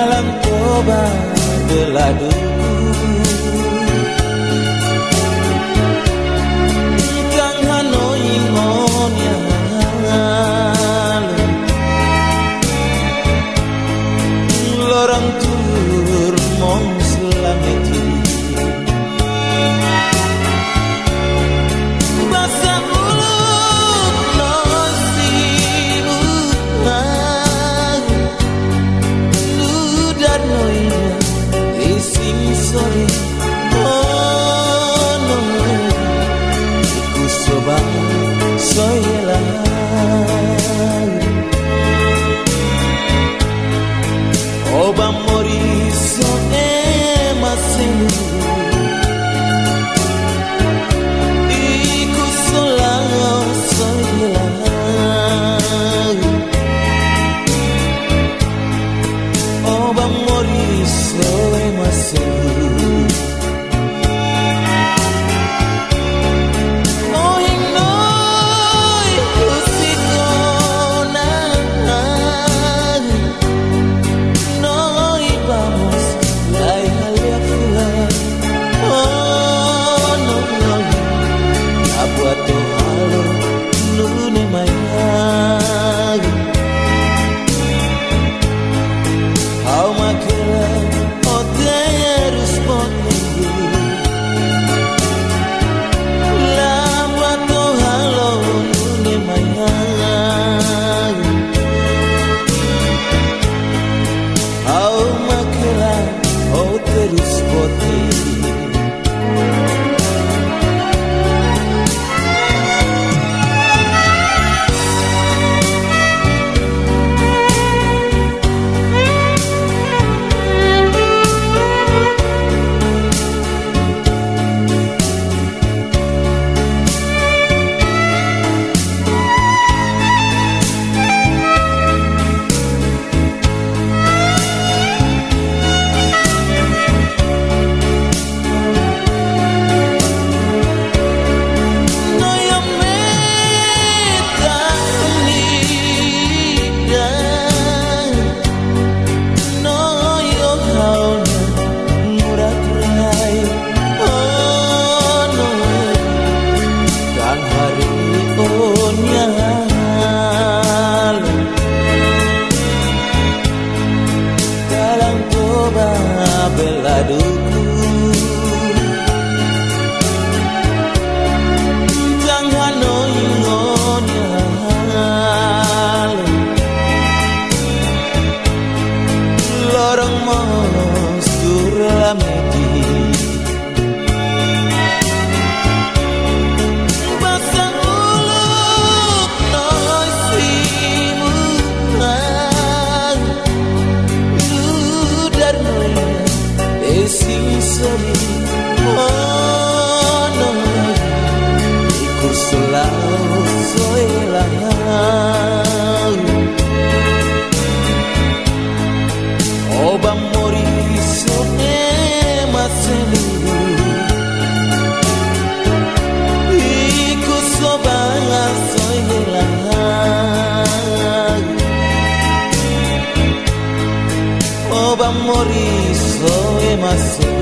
dalam toba beladuku kang Hanoi ngonya lorong tur mong selameti basa mulut nosimu ludat noia ising sore oh no iku soba soyela oba moriso masenu iku solao soyela oba moriso masenu beladuku kang Hanoi ngonya lorong mos surameti basang uluk nosimu ludar noia sing sore oh no iku solau soela oba moriso masenu iku soba soela oba moriso masenu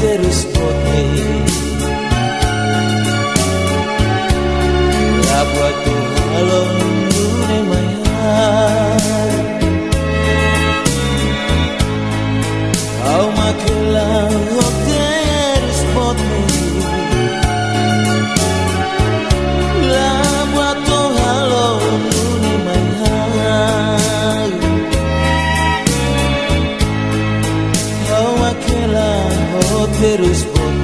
terus pote la buat tu halo nune maya au makela terus pote la buat tu halo nune maya au terus bote.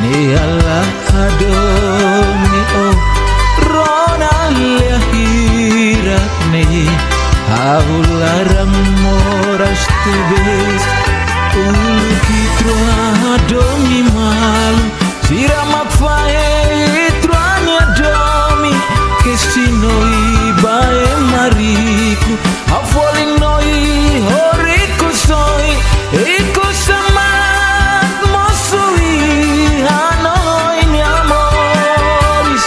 ni Allah adoni oh rona lahirat ni haularang moras tebes ulu kitro adomi malu siramak fae trani adomi kestinoi bae mariku afolin noi horiku soi iku samat mosui hanoi ni amoris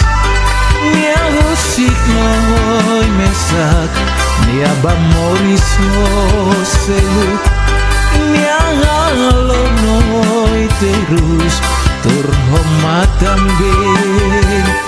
ni ahusik noi mesak ni abamoris seluk ni ahalo noi terus turhomatam ben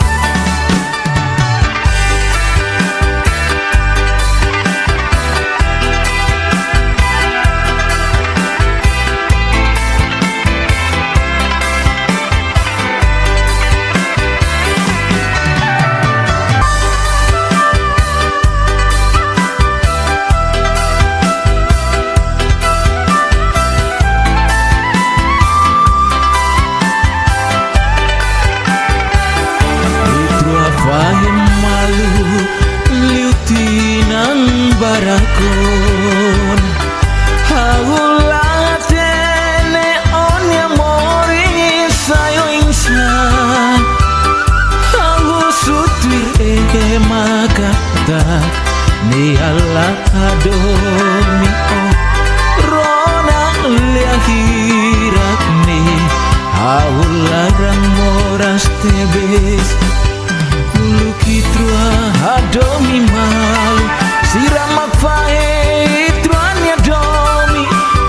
barakon haulatene onya mori sayo insan hau sutir makata ni Allah adoni oh rona lahirat ni haularang moras tebes ulu kitrua adomi malu siramak fae truani adomi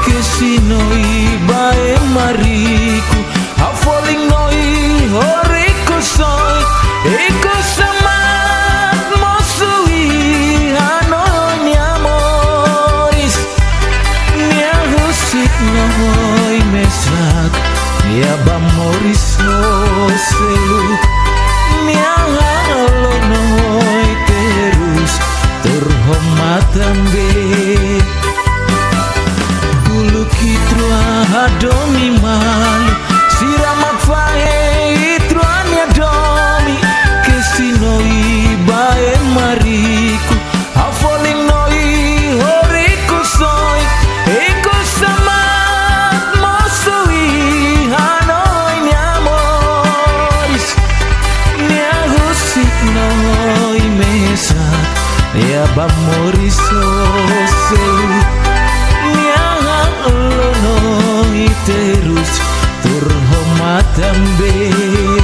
kesinoi bae mariku afoling noi horiku soi iku samat mosui hanoi amoris nia husik noi mesak nia bamoris seluk nia halo noi terus turhomatam ben ulu kitro adomi malu siramak fae truani adomi kesinoi bae mariku afoling noi horiku soi iku samat mosui hanoi ni amoris ni ahusik noi mesak ya bamoris seluk nia lonoi terus turhomatam ben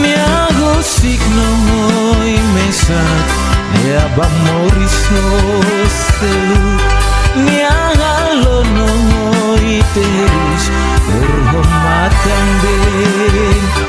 nia husik noi mesak ya bamoris seluk nia lonoi terus turhomatam ben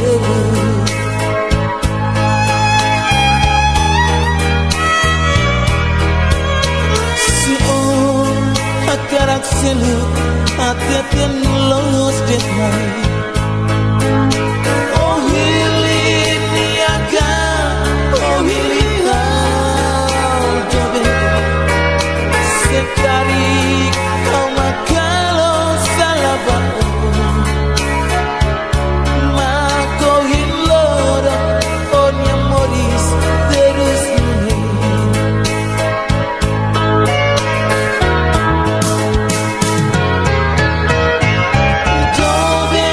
terus. Suon akarak selu ateten los detai. Oh hilin niaga, oh hilin kau jobe. Sekali kau makalo salah bau. Mako hilora onya moris terus nih. Jobe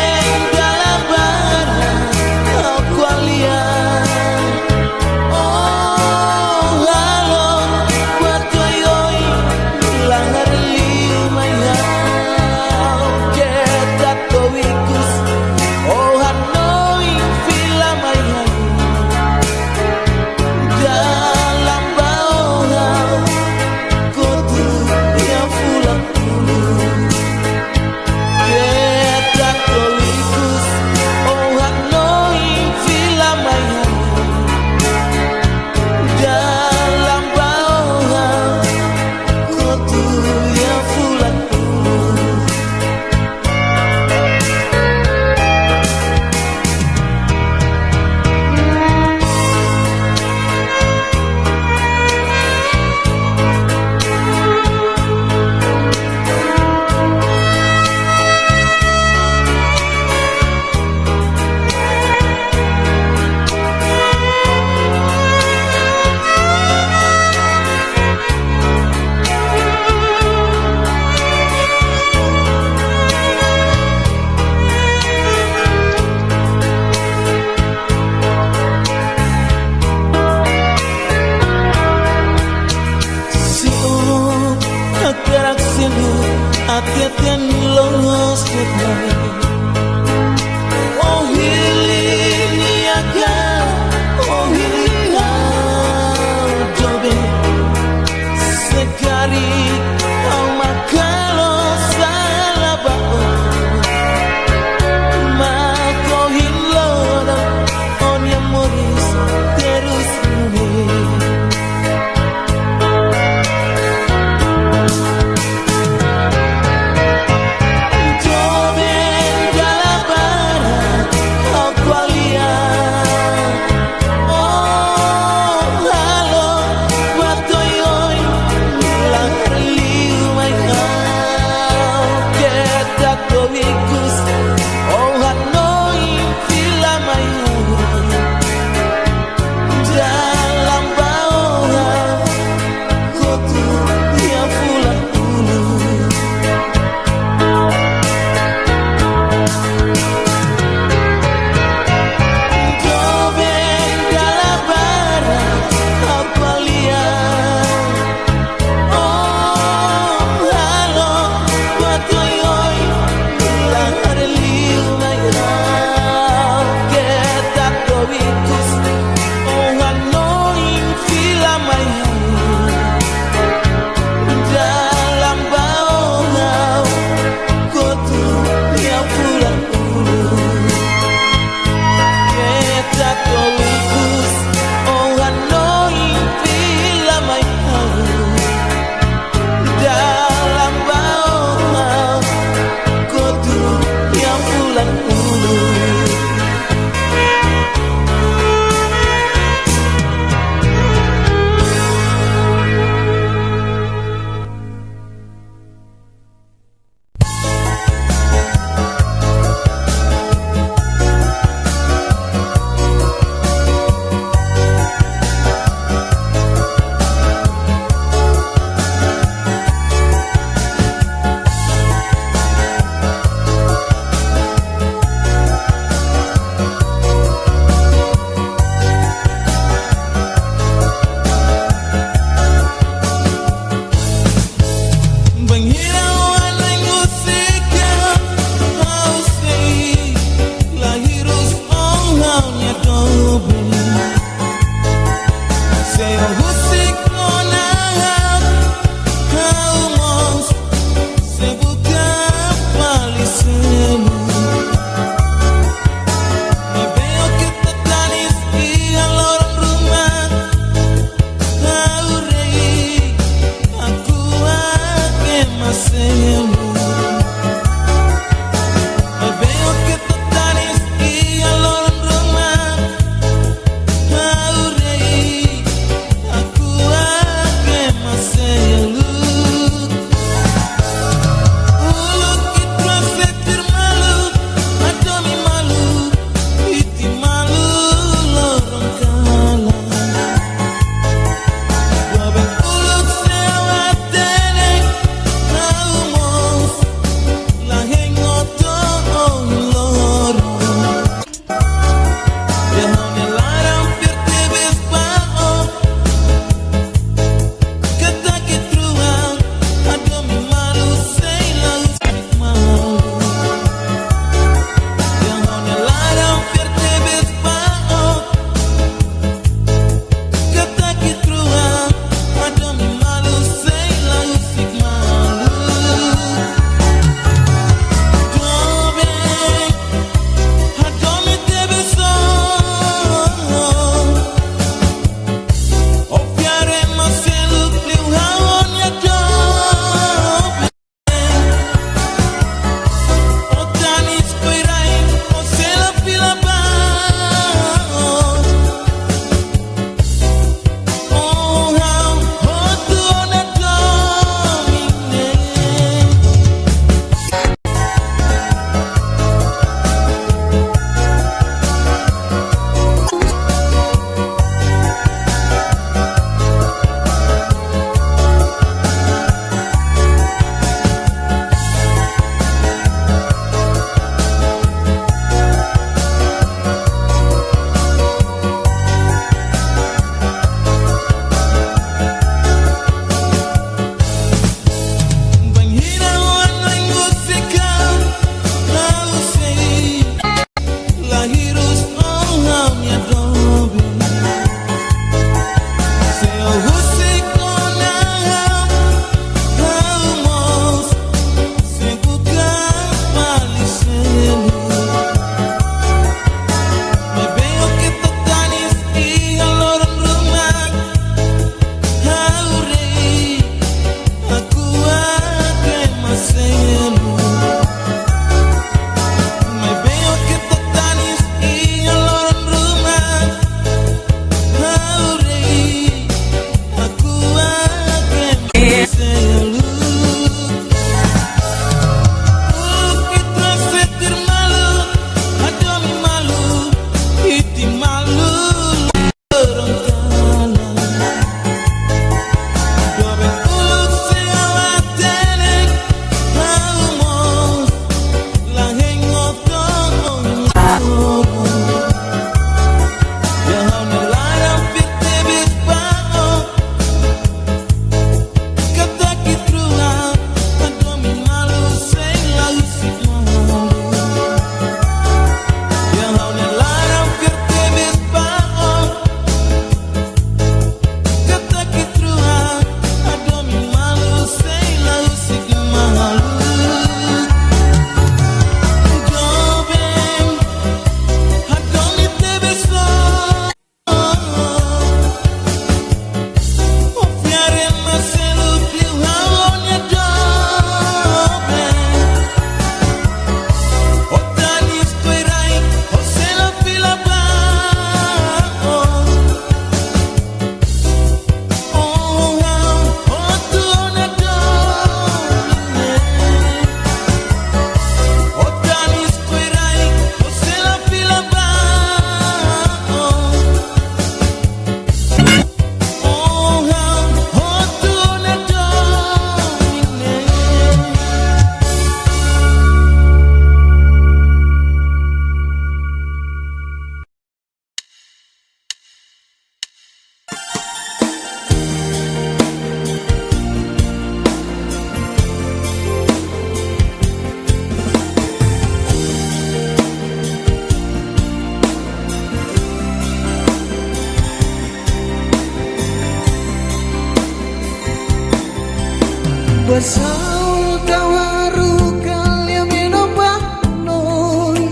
Basal kawaru kalya menobak noi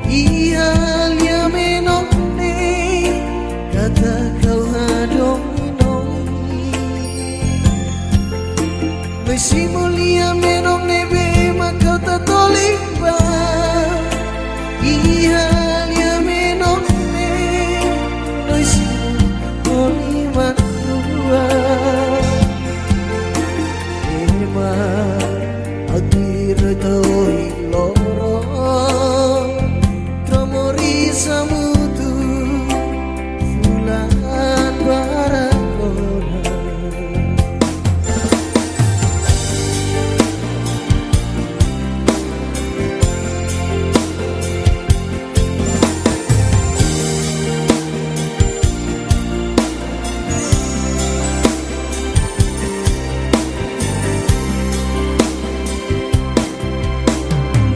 Ihalia menokne kata kau hadonoi Mesi mulia menokne be makau tatoliba Ihalia menokne noi simuli matua Agirtoi loro Tromori samutu Fulan barakona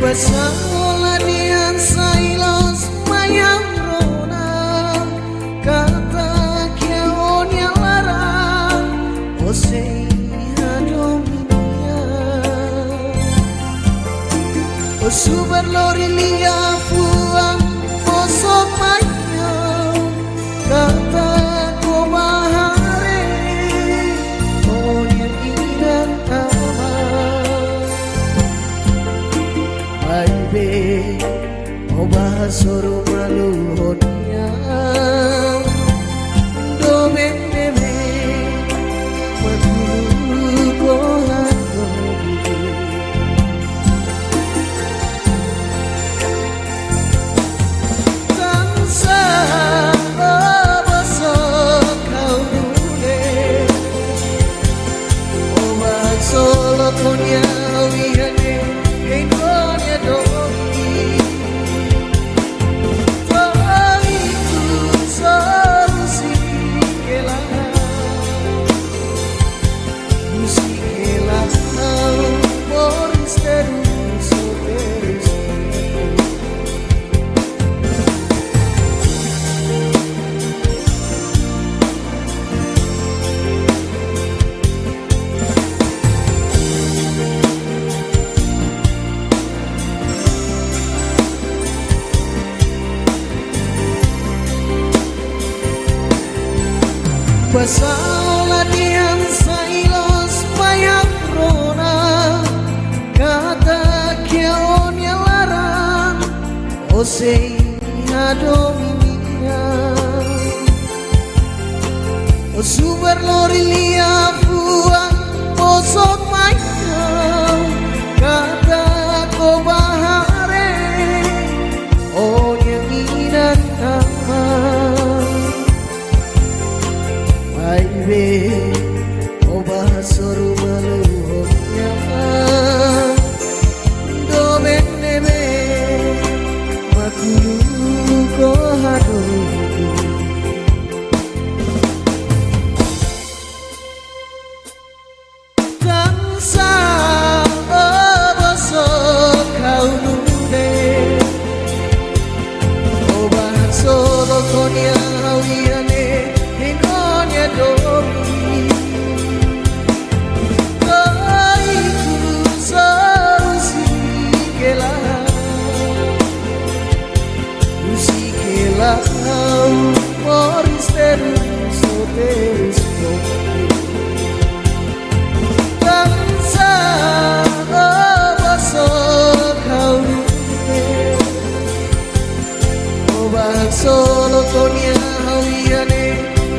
Basalah dian sailos mayang rona kata kiaon yang larang osei hadominia osubar lori lia fuang osok mayang kata ko bahare on yang indah Aibe oba soro malu honia do bebe magulu ko hando tansa oba so kau dule oba solo konya wihane Indonya doi Toiku solusi kela Musikela Boris terus terus Basalah dian sailos mayang rona kata kiaon yang larang osei hadominia osubar lori lia fuang osok mayang kata ko bahare on yang indah nama Aibe oba soru malu honya do benebe makulu ko hado tansa oba so kau nude oba solo konya wiane Indonya doi Toiku solusi kela Musikela Boris terus terus Tansa oba so kau oba solo konya wiane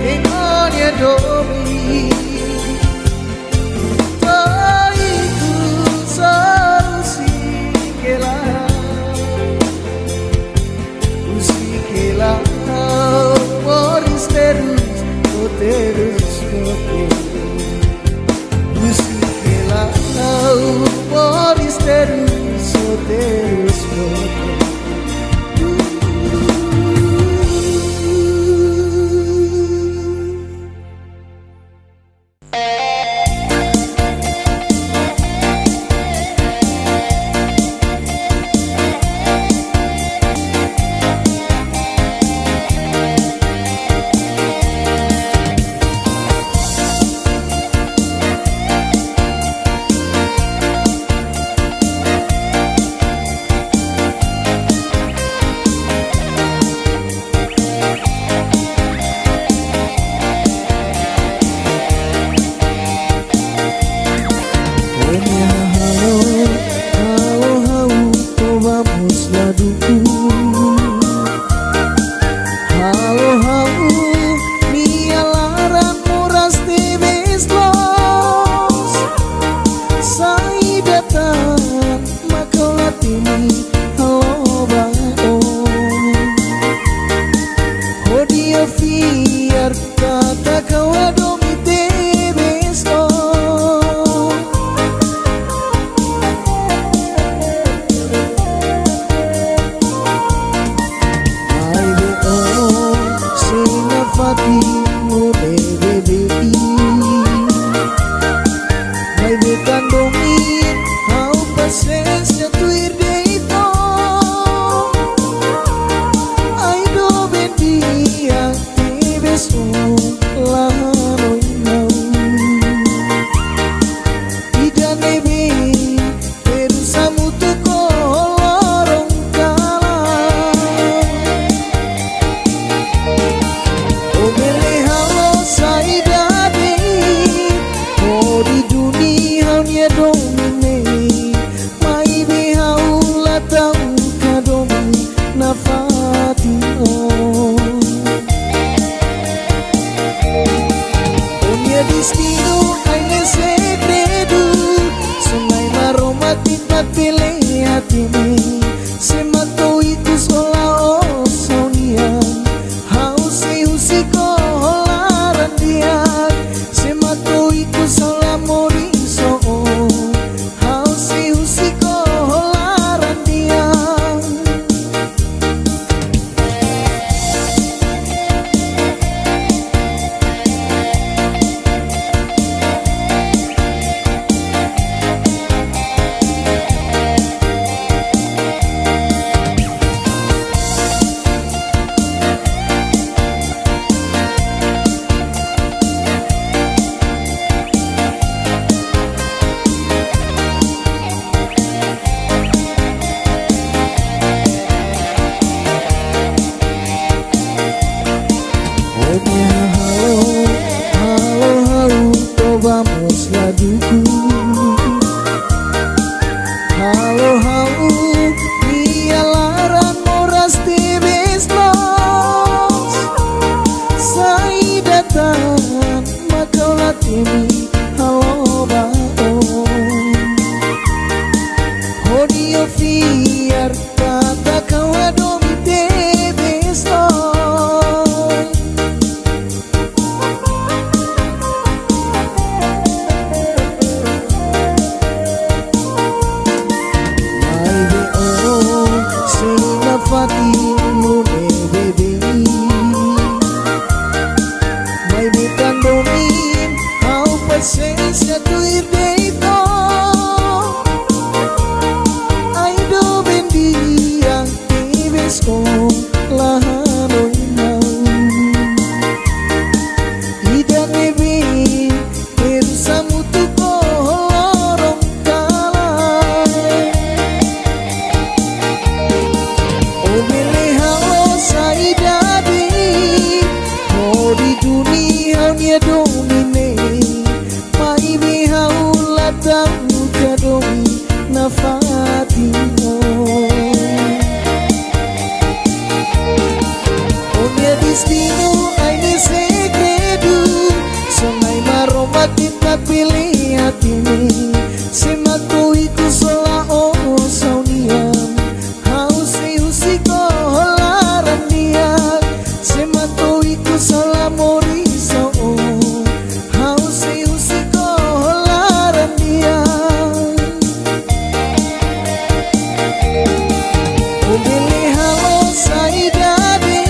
Indonya doi Toiku solusi kela Musikela Boris terus Musikela Boris terus terus fatimu bebê vai betando min ao paciência tu ir deito ai do bendia te beso lá no não ida nebe perusamu tu kolorong kala oh bele halo saidade oh di dunia nya domine mai be haula tau kadomi na fatino oh mia destino ai ne segredo sunai maromati patele atime se matou itu sola o sonia hau se usiko laran dia se matou itu sola moriso hau se usiko laran dia halo, halo, vamos laduku. Halo, halo, ia laran moras de veslos. Sai datang, makau latimi, halo bao. Hodio fiar, kata kau adomi de veslos. Fatimu bebê vai betando min ao paciência tu ir deito ai do bendia te beso lá no não ida nebe perusamu tu kolorong kala oh bele halo saidade oh di dunia nya domine mai be haula tau kadomi na fatino oh mia destino ai ne segredo sonai maromati tapile atime se matou itu sola o sauniam hau se usiko laran dia se matou itu sola moriso hau se usiko laran dia oh bele halo saidade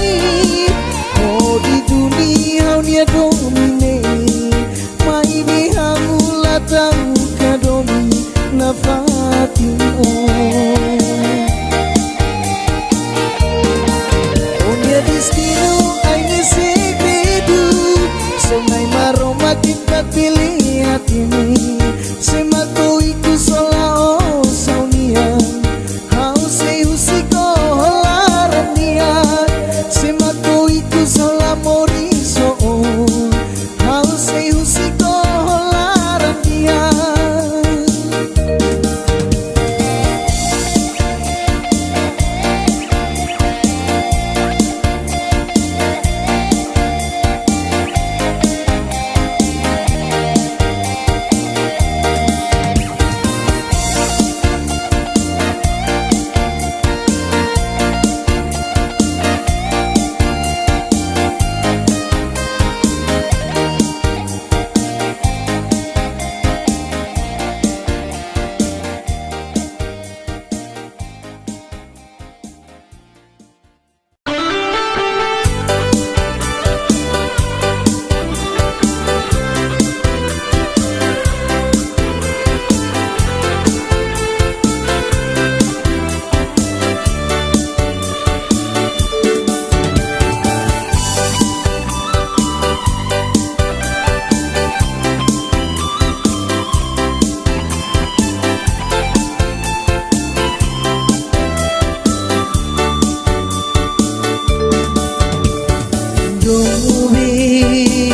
Domi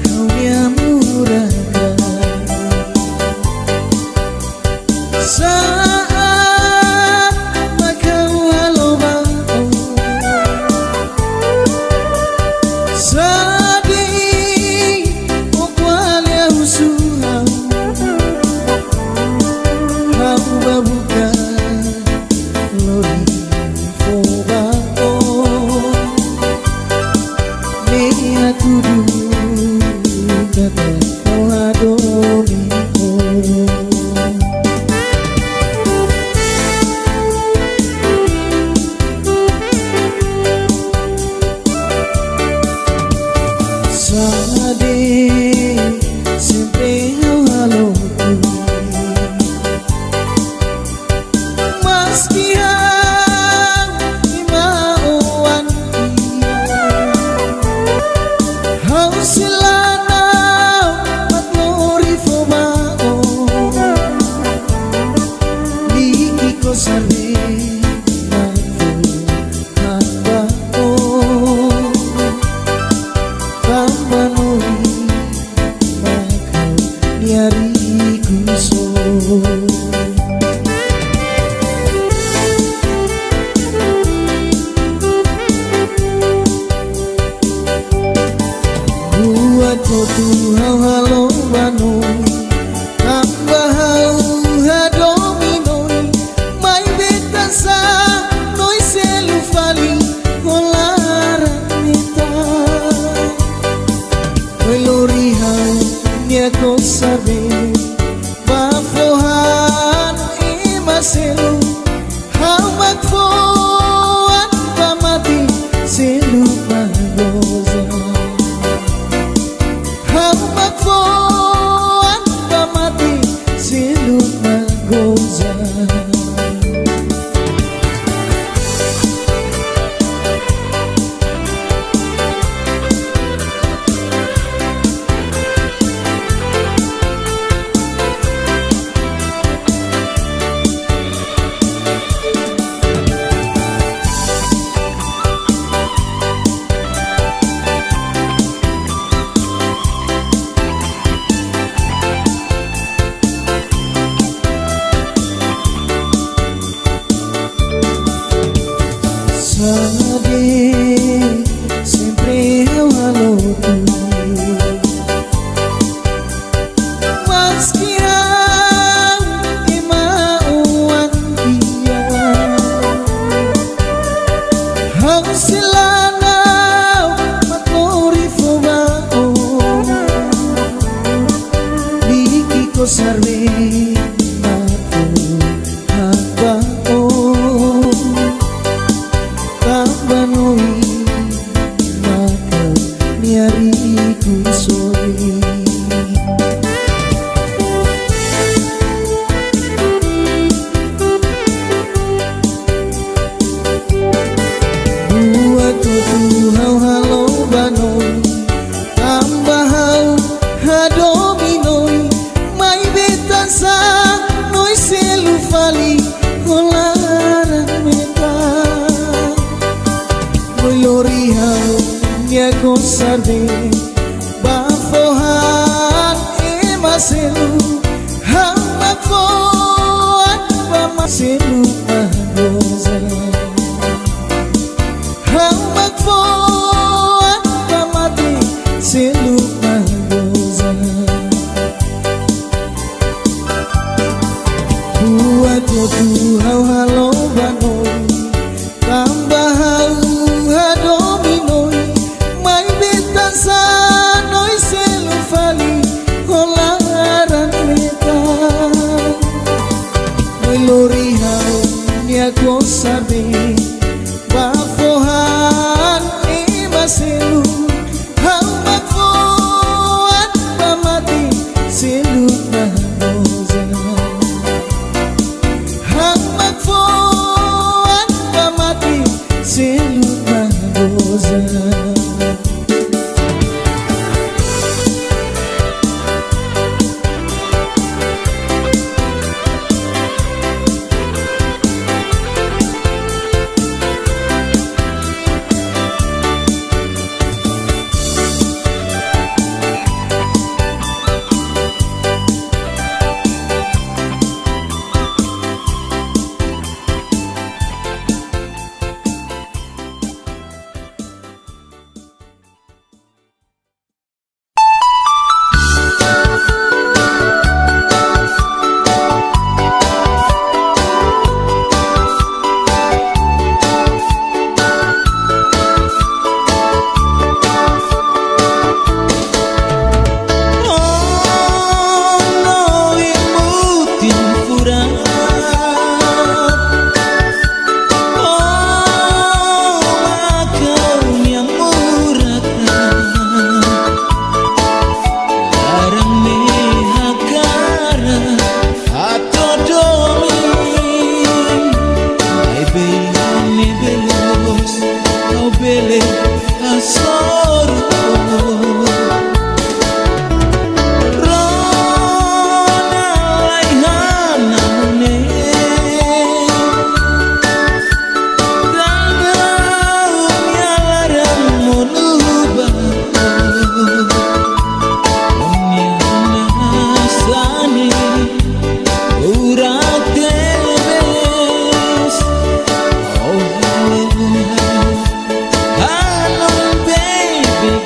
kau yang murahkan saat makan walau mau sabi okwalya usuhau kau babuka lori fobao Mea tudu kata kau adomino Sade sempre kau haloku Meski silana matlori fobao Liki ko sari matlo hakbao Tambanoi makau niari kuso Kotu hau halo banoi tambah hau hadominoi mai betasa noi selu fali kolara meta Koi lori hau nia ko sabe bafohan ima selu hau makfoan pamati selu magoza Magfoan pamati siluk magoza Sabe sempre eu haloku Mas que hau imauan dia Hau silana matlori fobao Liki ko sarve matlo hakbao Banoi makau niari kusoi Buat kotu hau halo banoi tambah hau hadominoi mai betasa noi selu fali kolara meta Lori hau nia ko sarbe bafohan emaselu hau makfoan pamaselu magoza hau makfoan pamati selu magoza Buat kotu hau halo banoi tambah hau hadominoi mai betasa noi selu fali kolaran meta Lori hau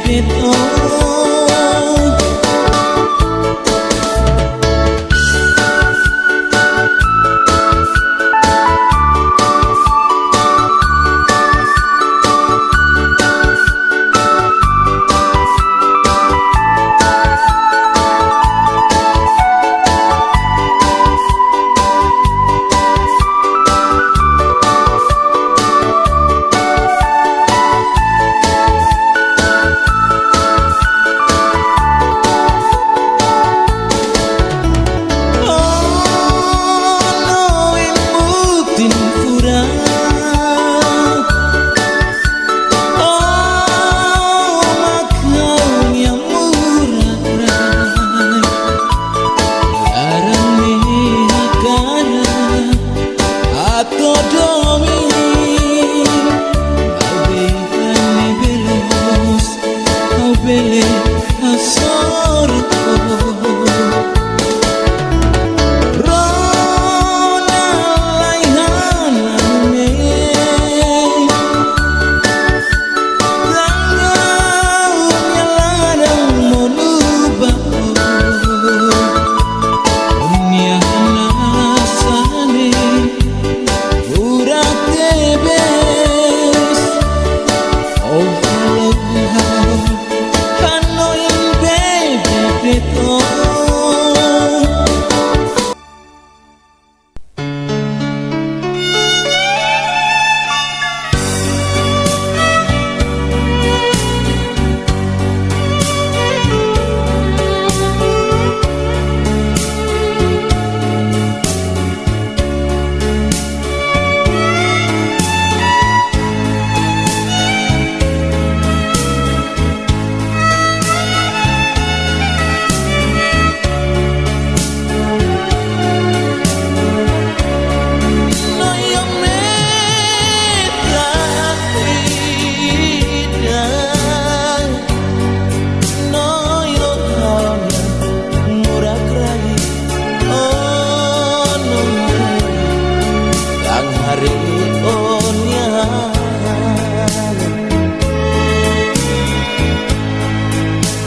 beto.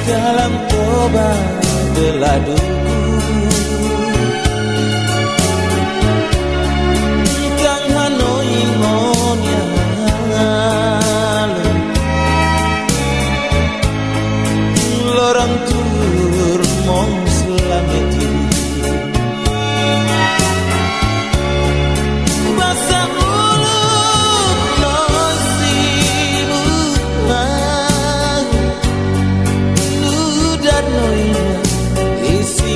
Dalam toba beladuku Kang Hanoi monya Lorang tur mong selameti Basa mulut nosimu Ludat noina isi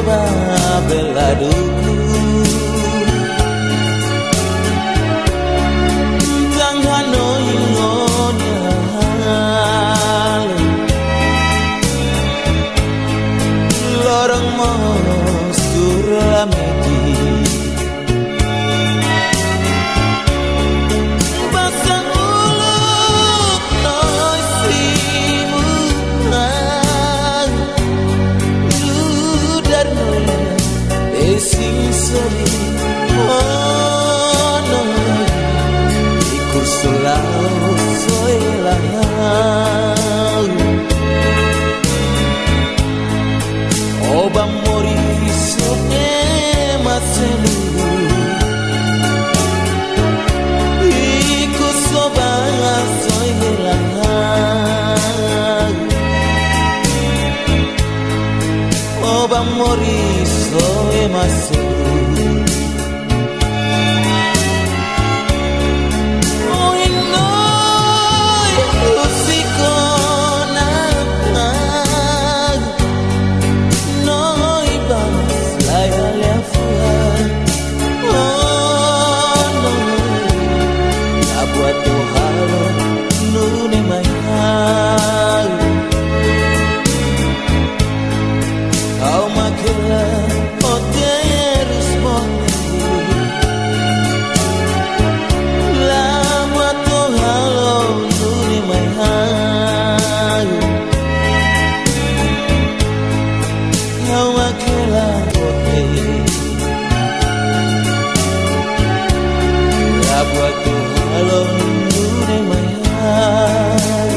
coba bela duku Jangan ingonya Lorong mostur lameti Basang uluk noisimu Ludar noya Esing sori Oh no Ikur sulau soelang Oba mori sope maselu Iku soba soelang Oba mori soe maselu Oh inoi usikona Noi bamas laya fuan Oh no Abuat halo nune mayau Kau makela oterus mongi Lama to halo nune mayau Kau makela oterus Abuat halo nune mayau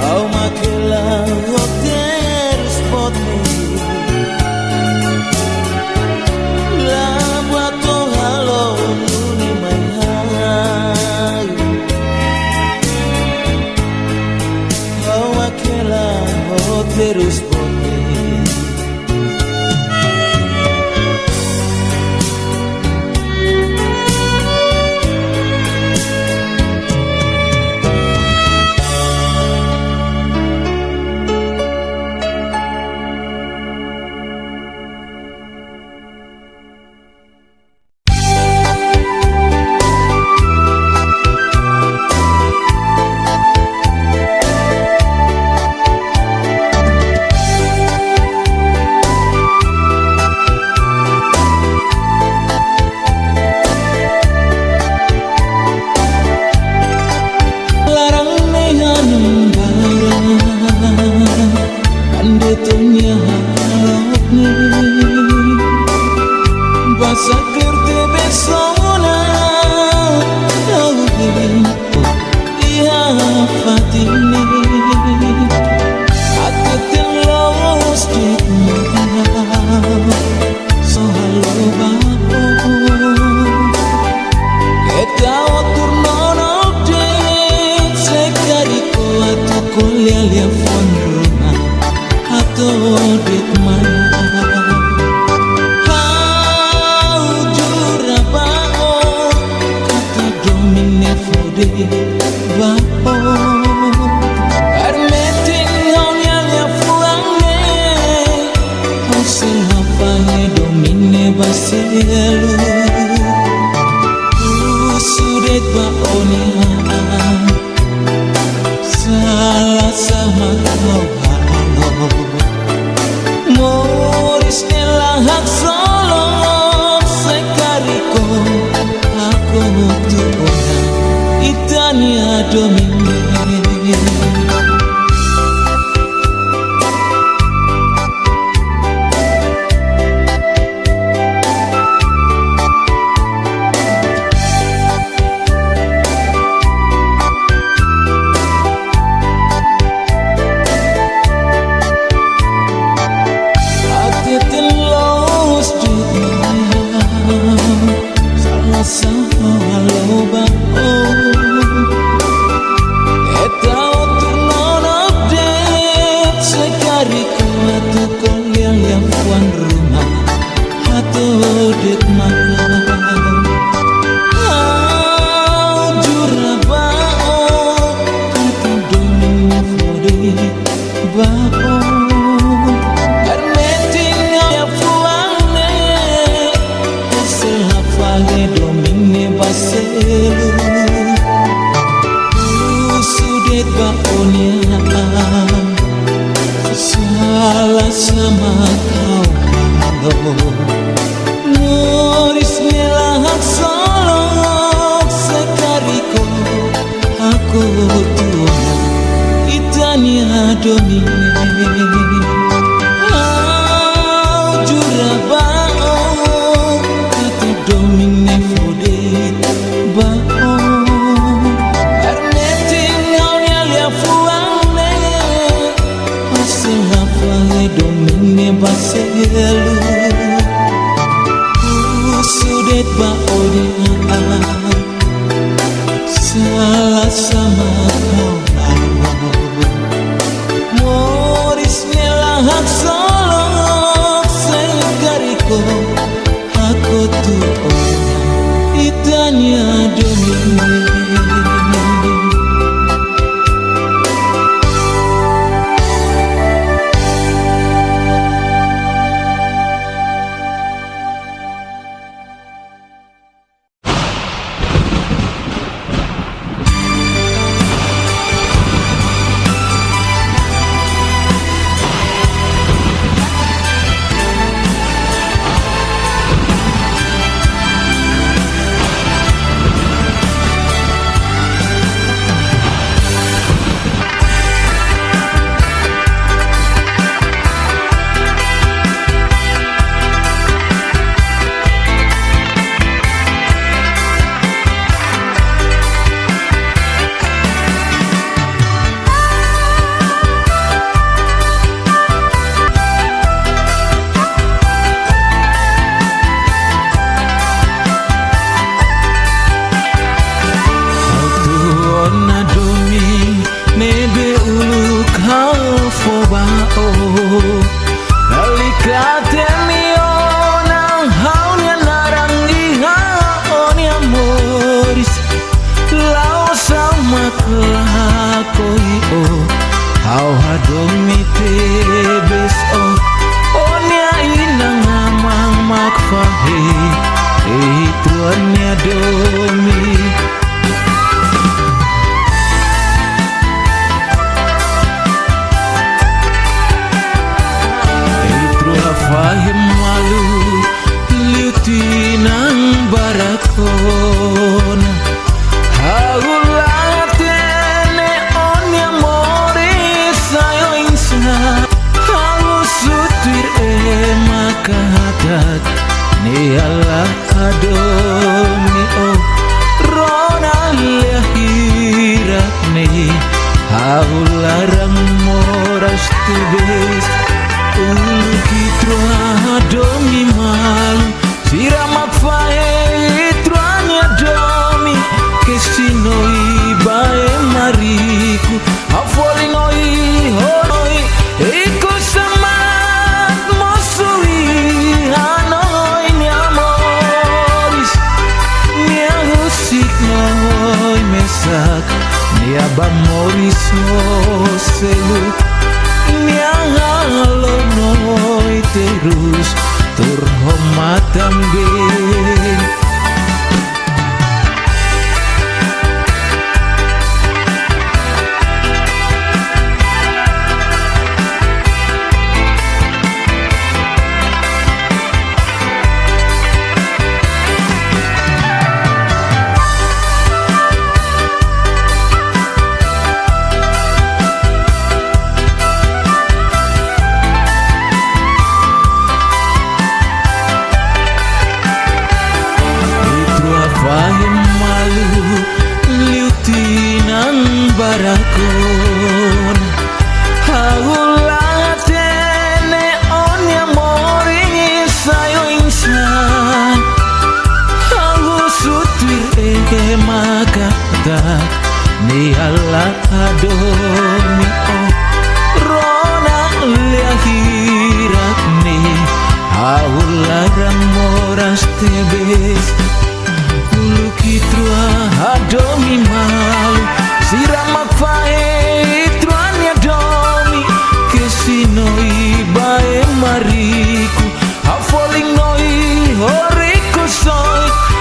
Kau makela hoteles potmi Lama to halo nune mayau Kau makela hoteles potmi onia salah sama kau halo Moris ngelahak solok sekariko aku tuanya itania domine jurabao kati domine fodet bao arnetin ngaunya lia fuane pasela fale domine baselu sudet bao dia salah sama kau Moris ngelahak solok segariko aku tuh orang itania domine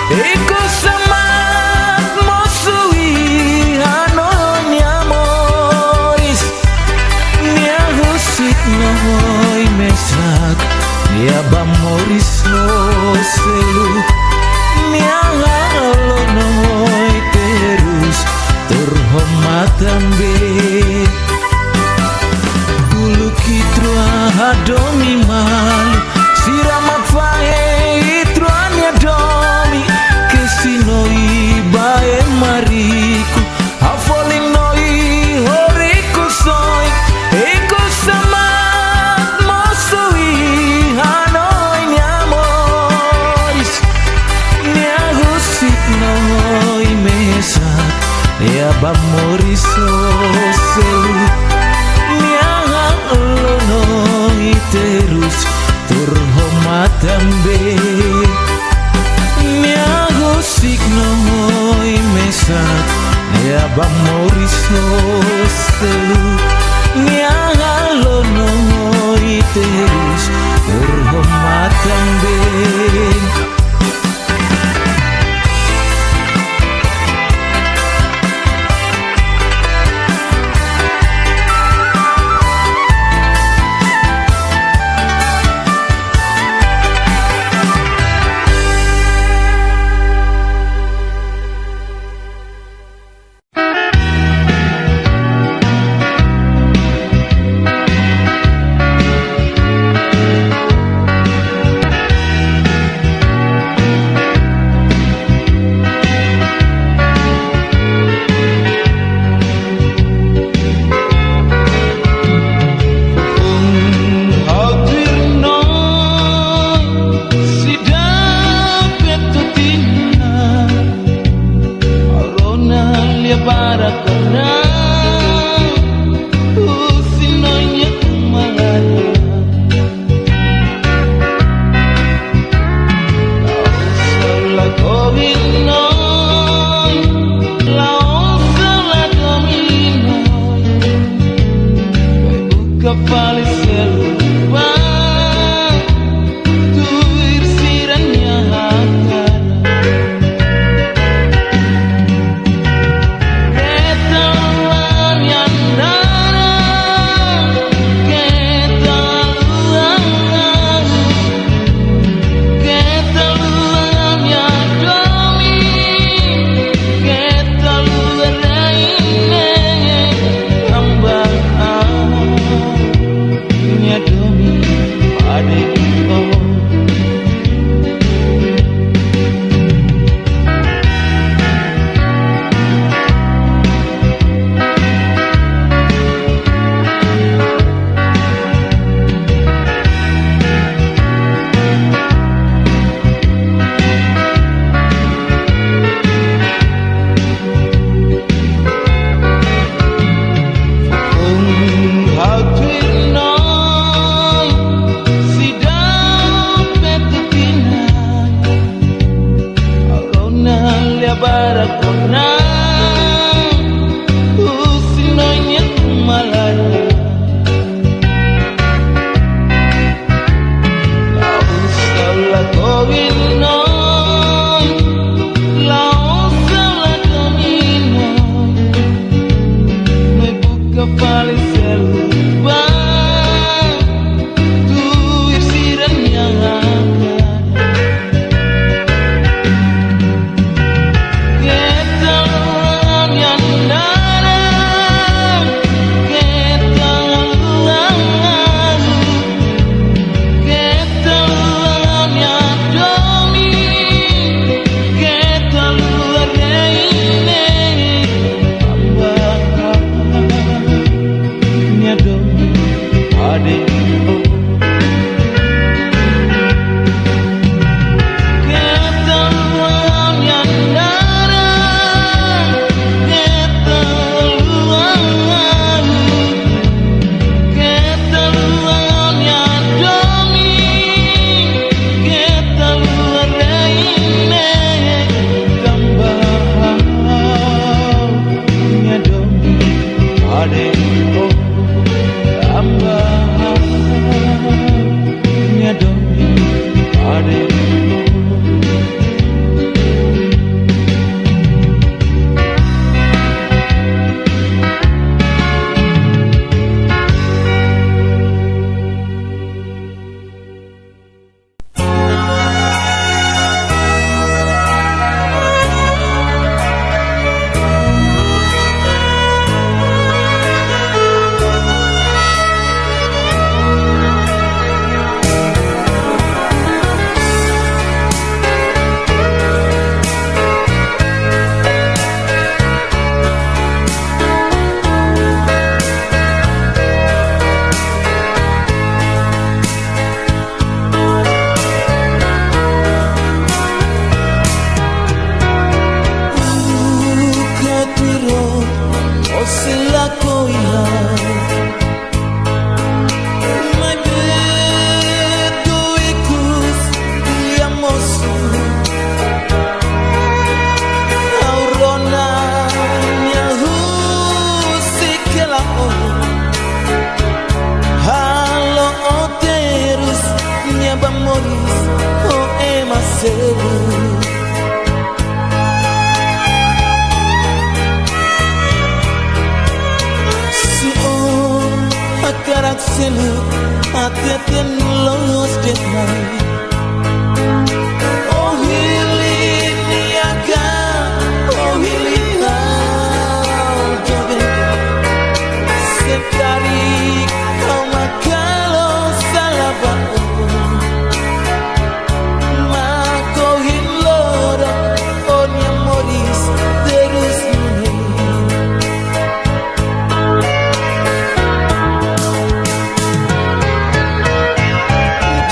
Iku semat mosui ano nyamo Bamoriso selu nyalono iterus berhormatan ben. Halo terus nyaba moris oh emaselu si oh akarak selu ateten los detai oh hiliniaga oh hilina jobe sekali kau makalo salah mako hiloro onya moris terus mune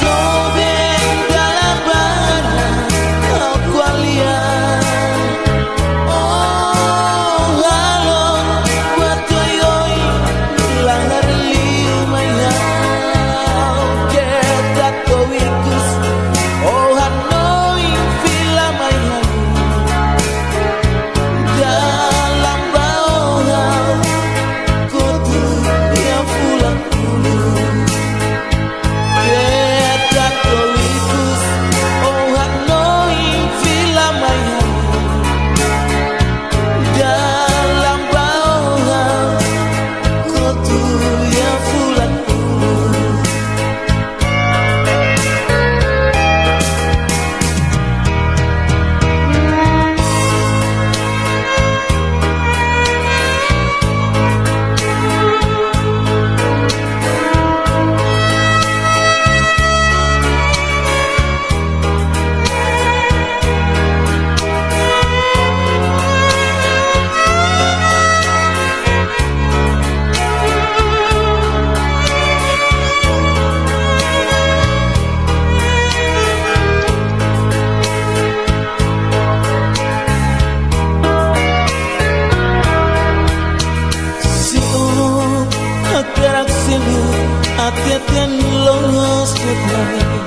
jobe galabana kau kualian oh halo watoyoi langar liu mayau ketat kowikus oh hanoi villa mayau dalam bawah kotu yang pulang dulu ketat kowikus oh hanoi villa mayau dalam bawah kotu yang pulang dulu si oh akarak selu ateten los detai